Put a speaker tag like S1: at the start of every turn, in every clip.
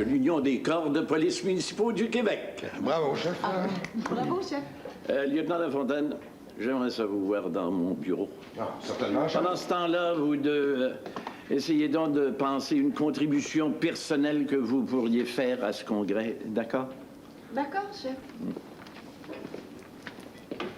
S1: L'Union des corps de police municipaux du Québec.
S2: Bravo, chef.
S3: Bravo, chef.
S1: Lieutenant Lafontaine, j'aimerais ça vous voir dans mon bureau.
S2: Ah, certainement, chef.
S1: Pendant ce temps-là, vous deux, essayez donc de penser une contribution personnelle que vous pourriez faire à ce congrès, d'accord?
S3: D'accord, chef.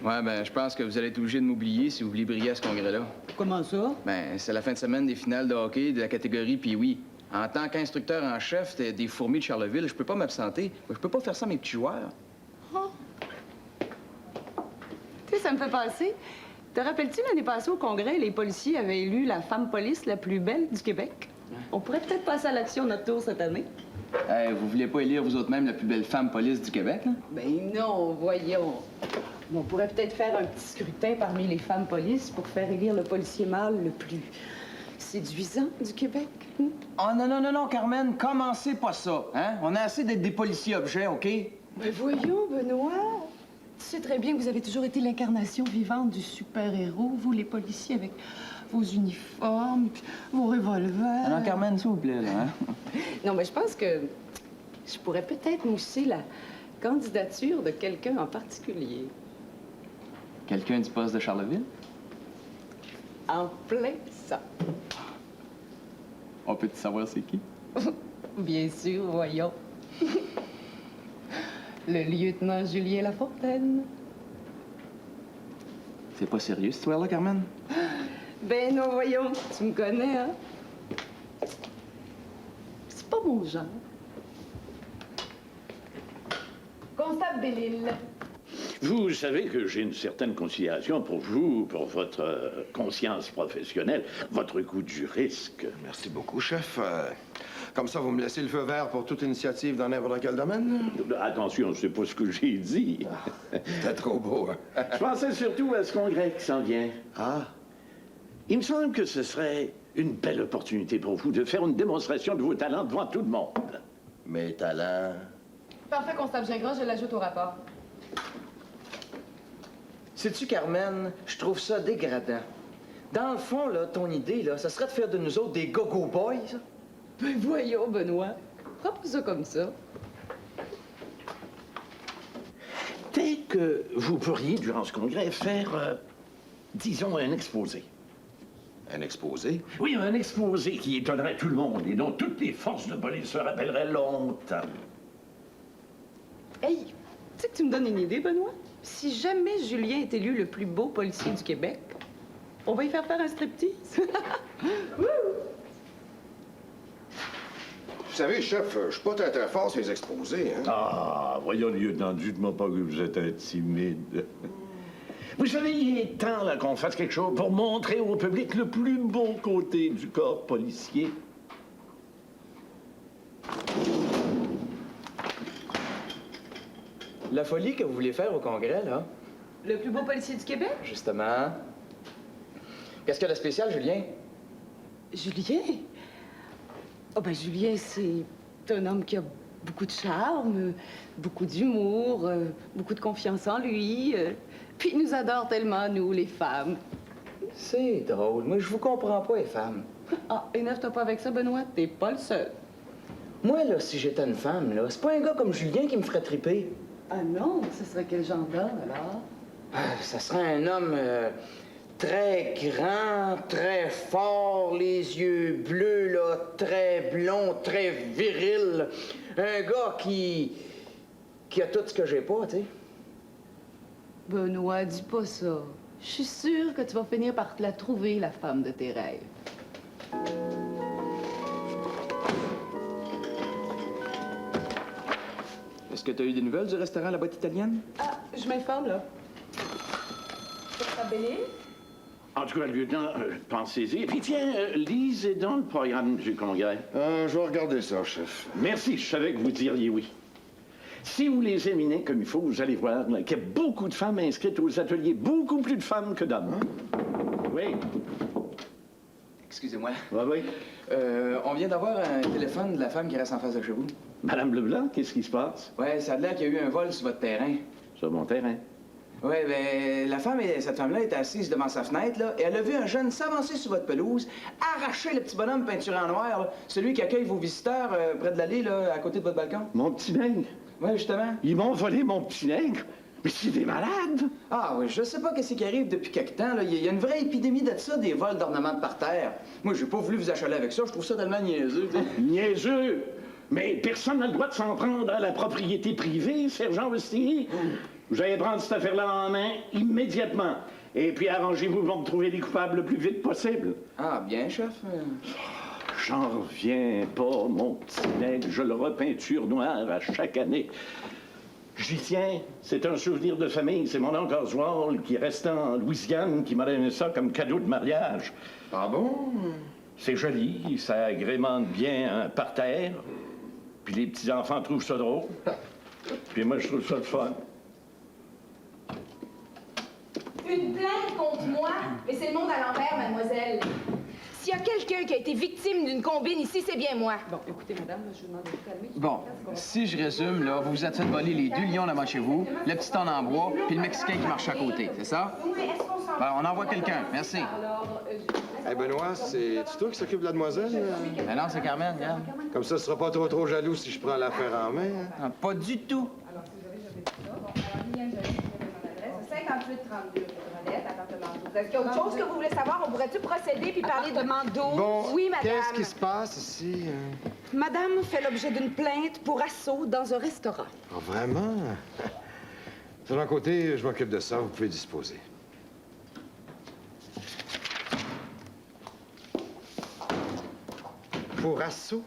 S4: Ouais, ben, je pense que vous allez être obligé de m'oublier si vous voulez briller à ce congrès-là.
S3: Comment ça?
S4: Ben, c'est la fin de semaine des finales de hockey de la catégorie puis oui. En tant qu'instructeur en chef des fourmis de Charleville, je peux pas m'absenter. Je peux pas faire ça à mes petits joueurs.
S3: Oh. Tu sais, ça me fait penser. Te rappelles-tu, l'année passée au congrès, les policiers avaient élu la femme police la plus belle du Québec? On pourrait peut-être passer à l'action notre tour cette année.
S4: Vous voulez pas élire vous autres même la plus belle femme police du Québec, là?
S3: Ben non, voyons. On pourrait peut-être faire un petit scrutin parmi les femmes polices pour faire élire le policier mâle le plus séduisant du Québec.
S4: Oh non, Carmen, commencez pas ça, hein? On a assez d'être des policiers objets, OK?
S3: Ben voyons, Benoît. Tu sais très bien que vous avez toujours été l'incarnation vivante du super-héros, vous, les policiers, avec vos uniformes, puis vos revolvers.
S4: Alors, Carmen, s'il vous plaît, là, hein?
S3: Non, mais je pense que je pourrais peut-être mousser la candidature de quelqu'un en particulier.
S4: Quelqu'un du poste de Charleville?
S3: En plein ça.
S4: On peut-tu savoir c'est qui?
S3: Bien sûr, voyons. Le lieutenant Julien Lafontaine.
S4: C'est pas sérieux, cette histoire-là, Carmen?
S3: Ben non, voyons, tu me connais, hein? C'est pas mon genre. Constable Bellil.
S1: Vous savez que j'ai une certaine considération pour vous, pour votre conscience professionnelle, votre goût du risque.
S2: Merci beaucoup, chef. Comme ça, vous me laissez le feu vert pour toute initiative dans n'importe quel domaine?
S1: Attention, c'est pas ce que j'ai dit.
S2: C'était trop beau, hein?
S1: Je pensais surtout à ce congrès qui s'en vient.
S2: Ah,
S1: Il me semble que ce serait une belle opportunité pour vous de faire une démonstration de vos talents devant tout le monde.
S2: mes talents.
S3: Parfait, Constable Gingras, je l'ajoute au rapport.
S4: Sais-tu, Carmen, je trouve ça dégradant. Dans le fond, là, ton idée, là, ça serait de faire de nous autres des go-go boys.
S3: Ben voyons, Benoît. Prends pas ça comme ça.
S1: Peut-être que vous pourriez, durant ce congrès, faire, disons, un exposé.
S2: Un exposé?
S1: Oui, un exposé qui étonnerait tout le monde et dont toutes les forces de police se rappelleraient longtemps.
S3: Hey, tu sais que tu me donnes une idée, Benoît? Si jamais Julien est élu le plus beau policier du Québec, on va y faire un striptease.
S2: Vous savez, chef, je suis pas très, très fort sur les exposés, hein?
S1: Ah, voyons, lieutenant, dites-moi pas que vous êtes un timide. Vous savez, il est temps là, qu'on fasse quelque chose pour montrer au public le plus beau côté du corps policier.
S4: La folie que vous voulez faire au congrès, là,
S3: Le plus beau policier du Québec?
S4: justement. Qu'est-ce qu'il y a de spécial, Julien?
S3: Julien? Oh ben Julien, c'est un homme qui a beaucoup de charme, beaucoup d'humour, beaucoup de confiance en lui. Puis il nous adore tellement, nous, les femmes.
S4: C'est drôle. Moi, je vous comprends pas, les femmes.
S3: Ah, énerve-toi pas avec ça, Benoît, t'es pas le seul.
S4: Moi, là, si j'étais une femme, là, c'est pas un gars comme Julien qui me ferait triper.
S3: Ah non, ce serait quel genre d'homme, alors?
S4: Ça serait un homme très grand, très fort, les yeux bleus, là, très blond, très viril. Un gars qui a tout ce que j'ai pas, tu sais.
S3: Benoît, dis pas ça. Je suis sûre que tu vas finir par te la trouver, la femme de tes rêves.
S4: Est-ce que tu as eu des nouvelles du restaurant La Boîte Italienne?
S3: Ah, je m'informe, là. Ça Bellil?
S1: En tout cas, lieutenant, pensez-y. Et puis tiens, lisez dans le programme du congrès.
S2: Je vais regarder ça, chef.
S1: Merci, je savais que vous diriez oui. Si vous les examinez comme il faut, vous allez voir là, qu'il y a beaucoup de femmes inscrites aux ateliers, beaucoup plus de femmes que d'hommes. Oui.
S4: Excusez-moi.
S1: Oui, oui.
S4: On vient d'avoir un téléphone de la femme qui reste en face de chez vous.
S1: Madame Leblanc, qu'est-ce qui se passe?
S4: Ouais, ça a l'air qu'il y a eu un vol sur votre terrain.
S1: Sur mon terrain.
S4: Oui, ben, cette femme-là était assise devant sa fenêtre, là, et elle a vu un jeune s'avancer sur votre pelouse, arracher le petit bonhomme peinturé en noir, là, celui qui accueille vos visiteurs près de l'allée, là, à côté de votre balcon.
S1: Mon petit nègre?
S4: Oui, justement.
S1: Ils m'ont volé mon petit nègre? Mais c'est des malades!
S4: Ah oui, je sais pas qu'est-ce qui arrive depuis quelque temps, là. Il y a une vraie épidémie de ça, des vols d'ornements de parterre. Moi, j'ai pas voulu vous achaler avec ça, je trouve ça tellement niaiseux.
S1: Niaiseux! Mais personne n'a le droit de s'en prendre à la propriété privée, sergent Vestinier. Vous allez prendre cette affaire-là en main immédiatement. Et puis arrangez-vous pour me trouver les coupables le plus vite possible.
S4: Ah, bien, chef.
S1: J'en reviens pas, mon petit nègre. Je le repeinture noir à chaque année. J'y tiens. C'est un souvenir de famille. C'est mon oncle Oswald qui restait en Louisiane qui m'a donné ça comme cadeau de mariage.
S2: Ah bon?
S1: C'est joli, ça agrémente bien un parterre. Puis les petits-enfants trouvent ça drôle. Puis moi, je trouve ça le fun.
S5: Une plainte contre moi? Mais c'est le monde à l'envers, mademoiselle. S'il y a quelqu'un qui a été victime d'une combine ici, c'est bien moi.
S3: Bon, écoutez, madame, je vous demande de vous calmer.
S6: Bon, si je résume, là, vous vous êtes fait voler les 2 lions devant chez vous, le petit âne en bois, puis le Mexicain qui marche à côté, c'est ça?
S5: Oui, mais est-ce qu'on s'en...
S6: Ben, on envoie quelqu'un, merci.
S2: Hey, Benoît, c'est toi qui s'occupe de la demoiselle?
S6: Ben non, c'est Carmen, regarde.
S2: Comme ça, tu seras pas trop jaloux si je prends l'affaire en main. Hein?
S6: Ah, pas du tout.
S5: 58-32, appartement 12. Est-ce qu'il y a autre chose que vous voulez savoir? On pourrait-tu procéder puis parler de...
S3: Appartement 12.
S2: Bon,
S5: Oui, madame.
S2: qu'est-ce qui se passe ici?
S3: Madame fait l'objet d'une plainte pour assaut dans un restaurant.
S2: Ah, vraiment? De mon côté, je m'occupe de ça. Vous pouvez disposer. Pour assaut?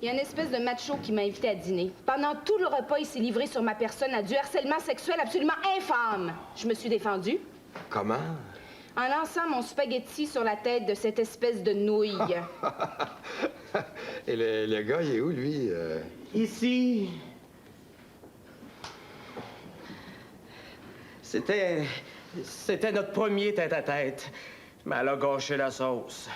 S5: Il y a une espèce de macho qui m'a invité à dîner. Pendant tout le repas, il s'est livré sur ma personne à du harcèlement sexuel absolument infâme. Je me suis défendue
S2: Comment?
S5: en lançant mon spaghetti sur la tête de cette espèce de nouille.
S2: Et le gars, il est où, lui?
S4: Ici. C'était notre premier tête-à-tête. Mais elle a gâché la sauce.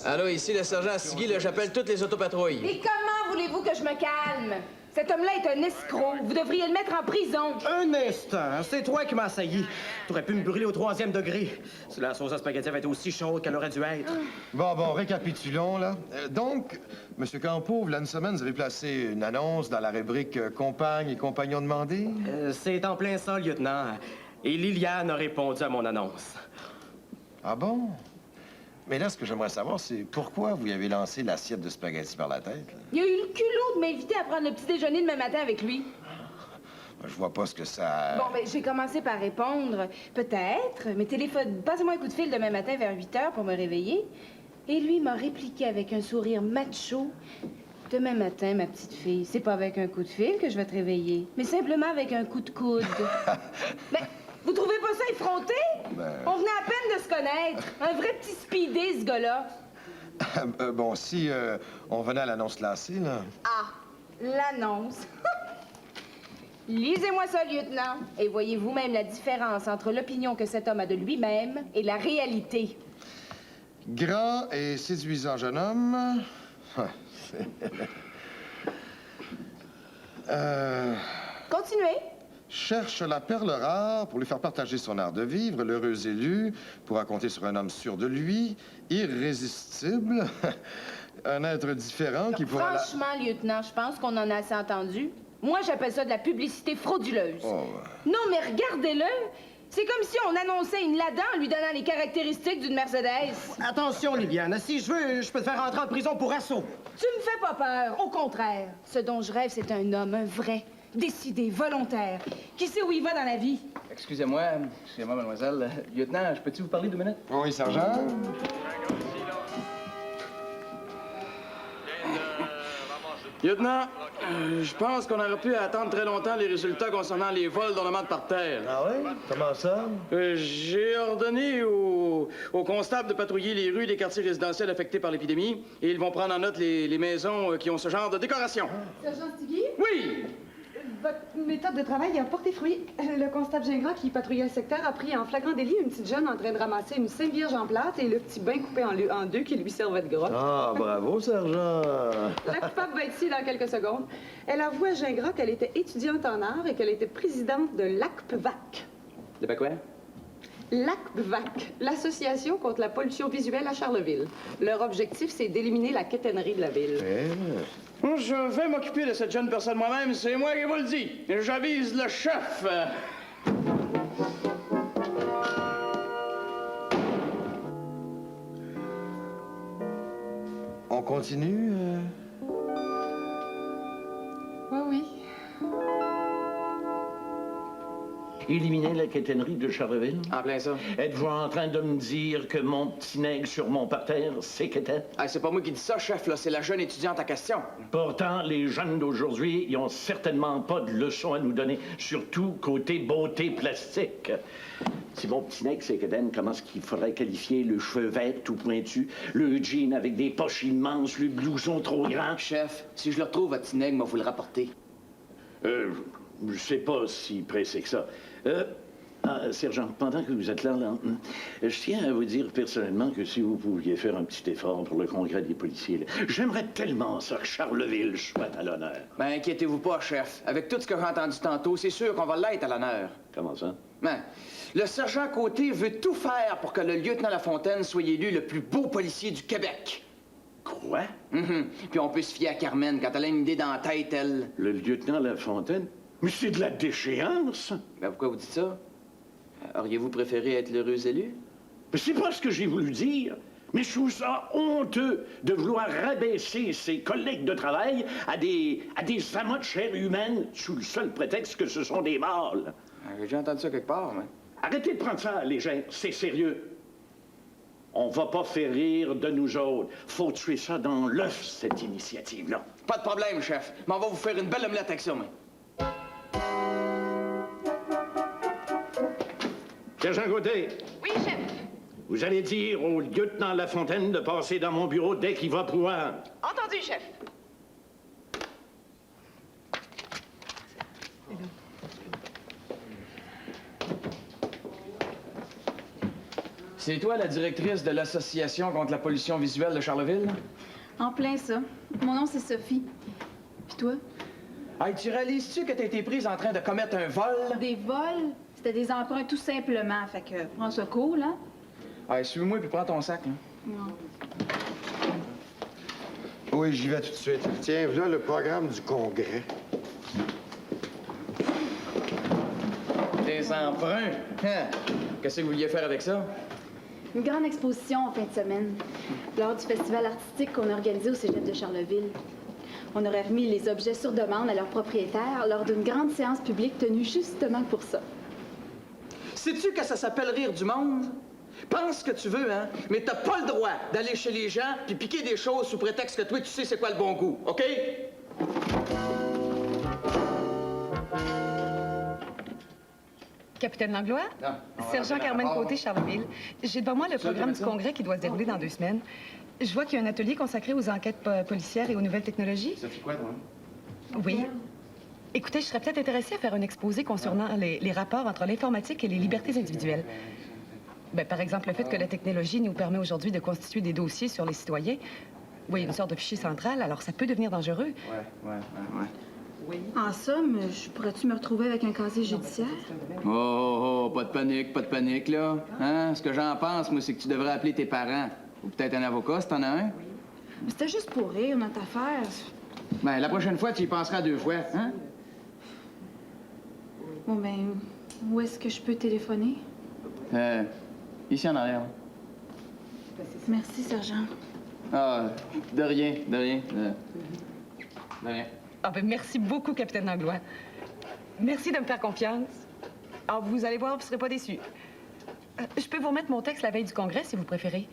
S4: Allô, ici le sergent Sigui, là, j'appelle toutes les autopatrouilles.
S5: Et comment voulez-vous que je me calme? Cet homme-là est un escroc. Vous devriez le mettre en prison.
S7: Un instant, c'est toi qui m'as assailli. T'aurais pu me brûler au 3e degré. Si la sauce à spaghetti avait été aussi chaude qu'elle aurait dû être.
S2: Bon, récapitulons, là. Donc, M. Campo, il y a une semaine, vous avez placé une annonce dans la rubrique Compagne et compagnons demandés.
S7: C'est en plein ça, lieutenant. Et Liliane a répondu à mon annonce.
S2: Ah bon? Mais là, ce que j'aimerais savoir, c'est pourquoi vous y avez lancé l'assiette de spaghetti par la tête, là?
S5: Il a eu le culot de m'inviter à prendre le petit déjeuner demain matin avec lui.
S2: Je vois pas ce que ça...
S5: Bon, ben, j'ai commencé par répondre. Peut-être, mais passez-moi un coup de fil demain matin vers 8 heures pour me réveiller. Et lui m'a répliqué avec un sourire macho. Demain matin, ma petite fille, c'est pas avec un coup de fil que je vais te réveiller, mais simplement avec un coup de coude. Ben, vous trouvez pas ça effronté?
S2: Ben-
S5: On venait à peine de se connaître. Un vrai petit speedé, ce gars-là.
S2: Bon, si on venait à l'annonce classée, là...
S5: Ah, l'annonce. Lisez-moi ça, lieutenant, et voyez vous-même la différence entre l'opinion que cet homme a de lui-même et la réalité.
S2: Grand et séduisant jeune homme...
S5: Continuez.
S2: Cherche la perle rare pour lui faire partager son art de vivre, l'heureux élu, pourra compter sur un homme sûr de lui, irrésistible, un être différent qui pourra...
S5: Franchement, lieutenant, je pense qu'on en a assez entendu. Moi, j'appelle ça de la publicité frauduleuse.
S2: Oh,
S5: Non, mais regardez-le. C'est comme si on annonçait une Lada en lui donnant les caractéristiques d'une Mercedes.
S7: Attention, Liliane, si je veux, je peux te faire rentrer en prison pour assaut.
S5: Tu me fais pas peur, au contraire. Ce dont je rêve, c'est un homme, un vrai, décidé, volontaire, qui sait où il va dans la vie.
S4: Excusez-moi, mademoiselle. Lieutenant, je peux-tu vous parler 2 minutes?
S2: Oui, sergent?
S4: Lieutenant, je pense qu'on aurait pu attendre très longtemps les résultats concernant les vols d'ornements de parterre.
S8: Ah oui? Comment ça?
S4: J'ai ordonné au constable de patrouiller les rues des quartiers résidentiels affectés par l'épidémie et ils vont prendre en note les maisons qui ont ce genre de décoration.
S5: Sergent Stigui?
S4: Oui!
S3: Votre méthode de travail a porté fruit. Le constable Gingras qui patrouillait le secteur a pris en flagrant délit une petite jeune en train de ramasser une Sainte Vierge en plâtre et le petit bain coupé en deux qui lui servait de grotte.
S1: Ah, bravo, sergent.
S3: La coupable va être ici dans quelques secondes. Elle avoue à Gingras qu'elle était étudiante en art et qu'elle était présidente de l'ACPVAC.
S6: De pas quoi?
S3: L'ACPVAC, l'Association contre la pollution visuelle à Charleville. Leur objectif, c'est d'éliminer la quétainerie de la ville.
S4: Je vais m'occuper de cette jeune personne moi-même, c'est moi qui vous le dis. J'avise le chef.
S2: On continue?
S3: Oui, oui.
S1: Éliminer la quétainerie de Charleville?
S6: En plein ça.
S1: Êtes-vous en train de me dire que mon petit nègre sur mon parterre, c'est quétaine?
S6: Ah, c'est pas moi qui dis ça, chef, là. C'est la jeune étudiante en question.
S1: Pourtant, les jeunes d'aujourd'hui, ils ont certainement pas de leçons à nous donner, surtout côté beauté plastique. Si mon petit nègre, c'est quétaine, comment est-ce qu'il faudrait qualifier le cheveu vert tout pointu, le jean avec des poches immenses, le blouson trop grand?
S6: Chef, si je le retrouve, votre petit nègre, moi, vous le rapporter.
S1: Je sais pas si pressé que ça. Sergent, pendant que vous êtes là, je tiens à vous dire personnellement que si vous pouviez faire un petit effort pour le congrès des policiers, là, j'aimerais tellement ça que Charleville soit à l'honneur.
S6: Ben, inquiétez-vous pas, chef. Avec tout ce que j'ai entendu tantôt, c'est sûr qu'on va l'être à l'honneur.
S1: Comment ça?
S6: Ben, le sergent Côté veut tout faire pour que le lieutenant Lafontaine soit élu le plus beau policier du Québec.
S1: Quoi?
S6: Puis on peut se fier à Carmen quand elle a une idée dans la tête, elle.
S1: Le lieutenant Lafontaine? Mais c'est de la déchéance!
S6: Ben, pourquoi vous dites ça? Auriez-vous préféré être l'heureux élu?
S1: Mais c'est pas ce que j'ai voulu dire. Mais je trouve ça honteux de vouloir rabaisser ses collègues de travail à des amas de chair humaine sous le seul prétexte que ce sont des mâles.
S6: J'ai déjà entendu ça quelque part, mais...
S1: Arrêtez de prendre ça à légère, c'est sérieux. On va pas faire rire de nous autres. Faut tuer ça dans l'œuf, cette initiative-là.
S6: Pas de problème, chef. Mais on va vous faire une belle omelette avec ça, moi.
S1: Sergent Gauthier,
S5: Oui, chef.
S1: vous allez dire au lieutenant Lafontaine de passer dans mon bureau dès qu'il va pouvoir.
S5: Entendu, chef.
S6: C'est toi la directrice de l'Association contre la pollution visuelle de Charleville?
S8: En plein ça. Mon nom, c'est Sophie. Puis toi?
S6: Hey, tu réalises-tu que t'as été prise en train de commettre un vol?
S8: Des vols? C'était des emprunts tout simplement. Fait que prends ça cool, hein?
S6: Hey, suis-moi puis prends ton sac, là.
S8: Non.
S2: Oui, j'y vais tout de suite. Tiens, voilà le programme du congrès.
S6: Des emprunts? Hein? Qu'est-ce que vous vouliez faire avec ça?
S8: Une grande exposition en fin de semaine, lors du festival artistique qu'on a organisé au Cégep de Charleville. On aurait remis les objets sur demande à leurs propriétaires lors d'une grande séance publique tenue justement pour ça.
S4: Sais-tu que ça s'appelle rire du monde? Pense ce que tu veux, hein? Mais t'as pas le droit d'aller chez les gens puis piquer des choses sous prétexte que toi, tu sais c'est quoi le bon goût, OK?
S9: Capitaine Langlois?
S6: Non.
S9: Sergent Carmen Côté, Charleville. J'ai devant moi le programme du congrès qui doit se dérouler dans 2 semaines. Je vois qu'il y a un atelier consacré aux enquêtes policières et aux nouvelles technologies.
S6: Ça fait quoi, toi?
S9: Oui. Écoutez, je serais peut-être intéressée à faire un exposé concernant les rapports entre l'informatique et les libertés individuelles. Ben, par exemple, le fait que la technologie nous permet aujourd'hui de constituer des dossiers sur les citoyens. Oui, une sorte de fichier central, alors ça peut devenir dangereux.
S6: Ouais.
S8: En somme, je pourrais-tu me retrouver avec un casier judiciaire?
S6: Oh, pas de panique, là. Hein? Ce que j'en pense, moi, c'est que tu devrais appeler tes parents. Ou peut-être un avocat, si t'en as un.
S8: C'était juste pour rire, notre affaire.
S6: Ben, la prochaine fois, tu y penseras 2 fois, hein?
S8: Bon, ben, où est-ce que je peux téléphoner?
S6: Ici en arrière.
S8: Merci, sergent.
S6: Ah, de rien. De rien.
S9: Ah ben, merci beaucoup, Capitaine Langlois. Merci de me faire confiance. Ah, vous allez voir, vous ne serez pas déçus. Je peux vous remettre mon texte la veille du congrès, si vous préférez.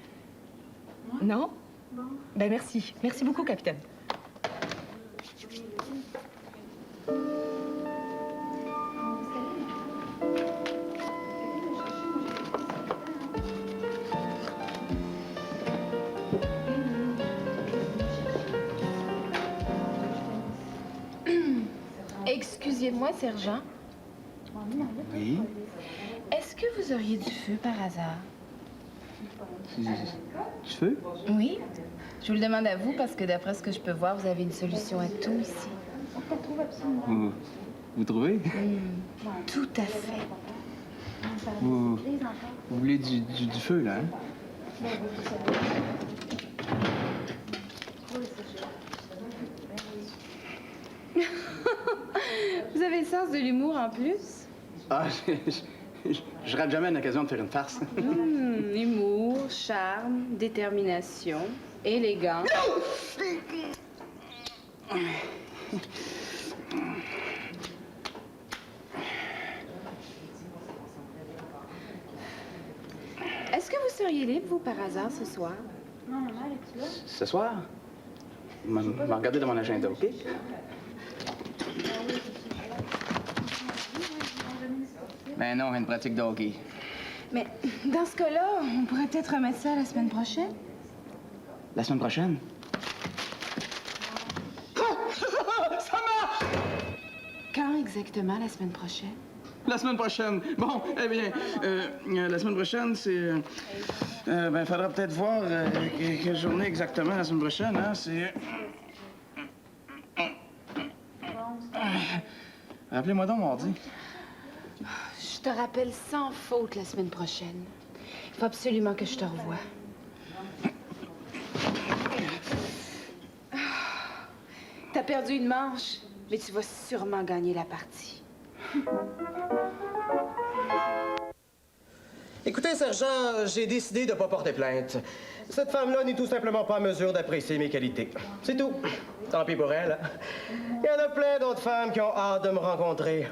S9: Non?
S8: Bon.
S9: Ben, merci. Merci beaucoup, capitaine.
S5: Excusez-moi, sergent.
S6: Oui?
S5: Est-ce que vous auriez du feu par hasard?
S6: Du feu?
S5: Oui. Je vous le demande à vous parce que d'après ce que je peux voir, vous avez une solution à tout ici.
S6: Vous trouvez?
S5: Tout à fait.
S6: Vous voulez du feu, là, hein?
S5: Vous avez le sens de l'humour en plus?
S6: Ah, je rate jamais une occasion de faire une farce.
S5: Humour, charme, détermination, élégance. Est-ce que vous seriez libre, vous, par hasard, ce soir?
S6: Ce soir? M'a regardé dans mon agenda, OK? Ben non, une pratique de hockey.
S5: Mais dans ce cas-là, on pourrait peut-être remettre ça la semaine prochaine.
S6: La semaine prochaine?
S5: Quand exactement la semaine prochaine?
S6: La semaine prochaine. Bon, eh bien, la semaine prochaine, c'est... ben, faudra peut-être voir quelle journée exactement la semaine prochaine, hein? C'est... Rappelez-moi donc mardi.
S5: Je te rappelle sans faute la semaine prochaine. Il faut absolument que je te revoie. T'as perdu une manche, mais tu vas sûrement gagner la partie.
S7: Écoutez, sergent, j'ai décidé de ne pas porter plainte. Cette femme-là n'est tout simplement pas en mesure d'apprécier mes qualités. C'est tout. Tant pis pour elle. Il y en a plein d'autres femmes qui ont hâte de me rencontrer.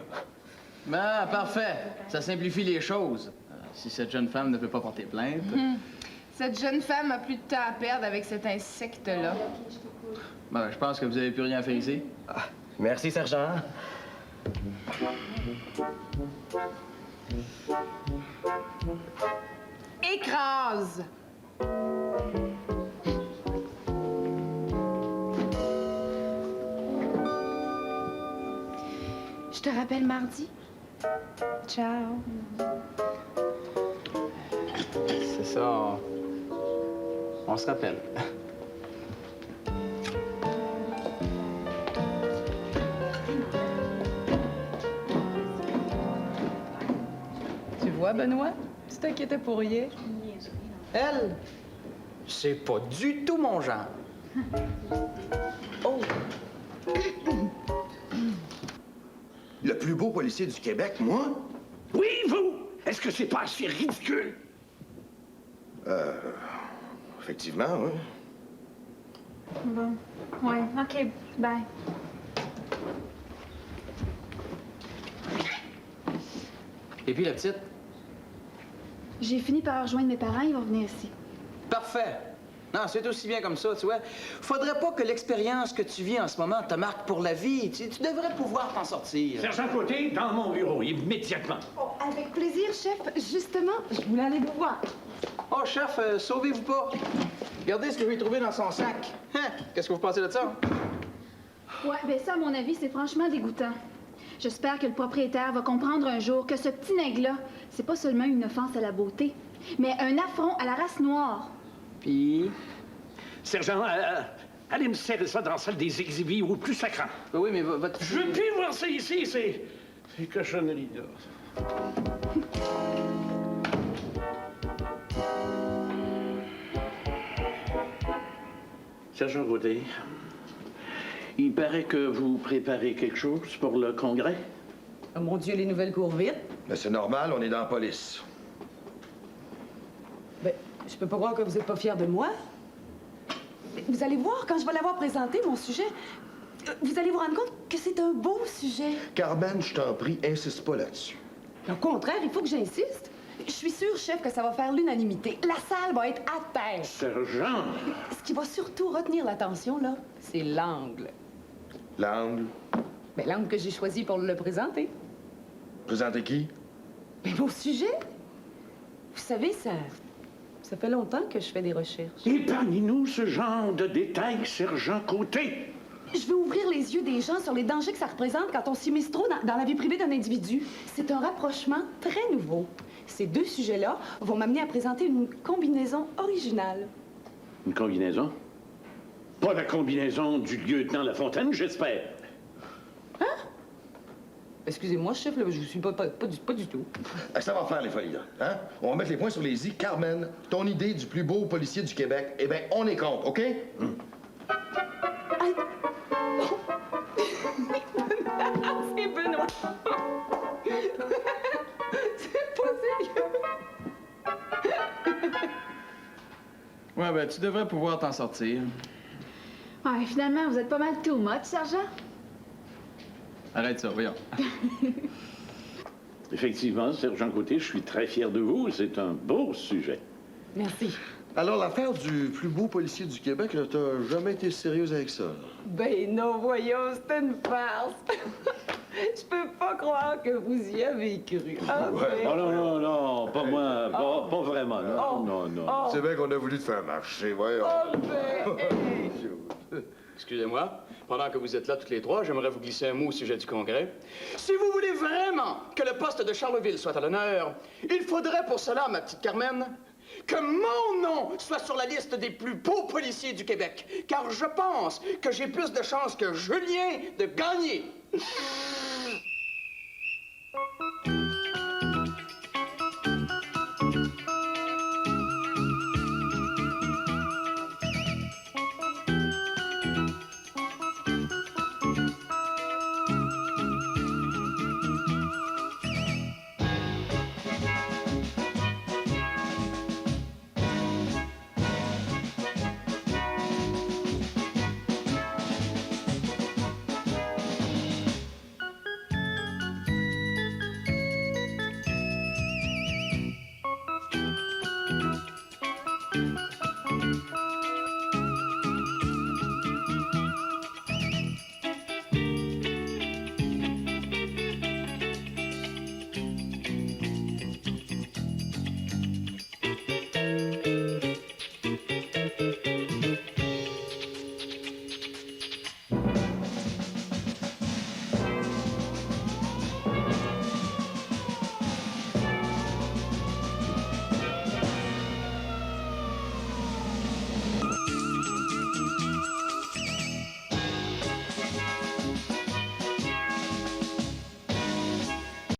S6: Ben, parfait. Ça simplifie les choses. Si cette jeune femme ne peut pas porter plainte...
S5: Cette jeune femme a plus de temps à perdre avec cet insecte-là.
S6: Ben, je pense que vous avez plus rien à faire ici.
S7: Ah, merci, sergent.
S5: Écrase! Je te rappelle mardi. Ciao.
S6: C'est ça. On se rappelle.
S9: Tu vois, Benoît? Tu t'inquiétais pour rien.
S6: Elle, c'est pas du tout mon genre. Oh!
S2: Le plus beau policier du Québec, moi?
S1: Oui, vous! Est-ce que c'est pas assez ridicule?
S2: Effectivement, oui.
S8: Bon. Ouais, OK. Bye.
S6: Et puis la petite?
S8: J'ai fini par rejoindre mes parents. Ils vont venir ici.
S6: Parfait. Non, c'est aussi bien comme ça, tu vois. Faudrait pas que l'expérience que tu vis en ce moment te marque pour la vie. Tu devrais pouvoir t'en sortir.
S1: Sergent Côté, dans mon bureau, immédiatement.
S3: Oh, avec plaisir, chef. Justement, je voulais aller vous voir.
S6: Oh, chef, sauvez-vous pas. Regardez ce que j'ai trouvé dans son sac. Hein? Qu'est-ce que vous pensez de ça?
S8: Ouais, ben ça, à mon avis, c'est franchement dégoûtant. J'espère que le propriétaire va comprendre un jour que ce petit nègre-là, c'est pas seulement une offense à la beauté, mais un affront à la race noire.
S6: Puis...
S1: Sergent, allez me serrer ça dans la salle des exhibits ou plus sacrant.
S6: Oui, mais votre...
S1: Je veux plus voir ça ici, c'est cochonnerie, là. Sergent Côté, il paraît que vous préparez quelque chose pour le congrès.
S3: Oh mon Dieu, les nouvelles courent vite.
S2: Mais c'est normal, on est dans la police.
S3: Ben, je peux pas croire que vous êtes pas fier de moi. Mais vous allez voir, quand je vais l'avoir présenté, mon sujet, vous allez vous rendre compte que c'est un beau sujet.
S2: Carmen, je t'en prie, insiste pas là-dessus.
S3: Au contraire, il faut que j'insiste. Je suis sûre, chef, que ça va faire l'unanimité. La salle va être à terre.
S1: Sergent!
S3: Ce qui va surtout retenir l'attention, là, c'est l'angle.
S2: L'angle.
S3: Ben, l'angle que j'ai choisi pour le présenter.
S2: Présenter qui?
S3: Mais mon sujet? Vous savez, ça fait longtemps que je fais des recherches.
S1: Épargnez-nous ce genre de détails, Sergent Côté.
S3: Je veux ouvrir les yeux des gens sur les dangers que ça représente quand on s'immisce trop dans la vie privée d'un individu. C'est un rapprochement très nouveau. Ces deux sujets-là vont m'amener à présenter une combinaison originale.
S1: Une combinaison? Pas la combinaison du lieutenant Lafontaine, j'espère.
S3: Excusez-moi, chef, là, je vous suis pas du tout.
S2: Ça va faire, les folies, là. Hein? On va mettre les points sur les i. Carmen, ton idée du plus beau policier du Québec, eh bien, on est contre, OK?
S3: C'est Benoît. C'est pas sérieux.
S6: Ouais, ben, tu devrais pouvoir t'en sortir.
S8: Ouais, finalement, vous êtes pas mal too much, sergent.
S6: Arrête ça, voyons.
S1: Effectivement, Sergent Côté, je suis très fier de vous. C'est un beau sujet.
S3: Merci.
S2: Alors, l'affaire du plus beau policier du Québec, là, t'as jamais été sérieuse avec ça, là?
S3: Ben non, voyons, c'était une farce. Je peux pas croire que vous y avez cru. Ah, ben.
S1: Oh non, pas moi. Pas vraiment. Non.
S2: C'est bien qu'on a voulu te faire marcher, voyons.
S10: Excusez-moi, pendant que vous êtes là toutes les trois, j'aimerais vous glisser un mot au sujet du Congrès. Si vous voulez vraiment que le poste de Charleville soit à l'honneur, il faudrait pour cela, ma petite Carmen, que mon nom soit sur la liste des plus beaux policiers du Québec, car je pense que j'ai plus de chances que Julien de gagner.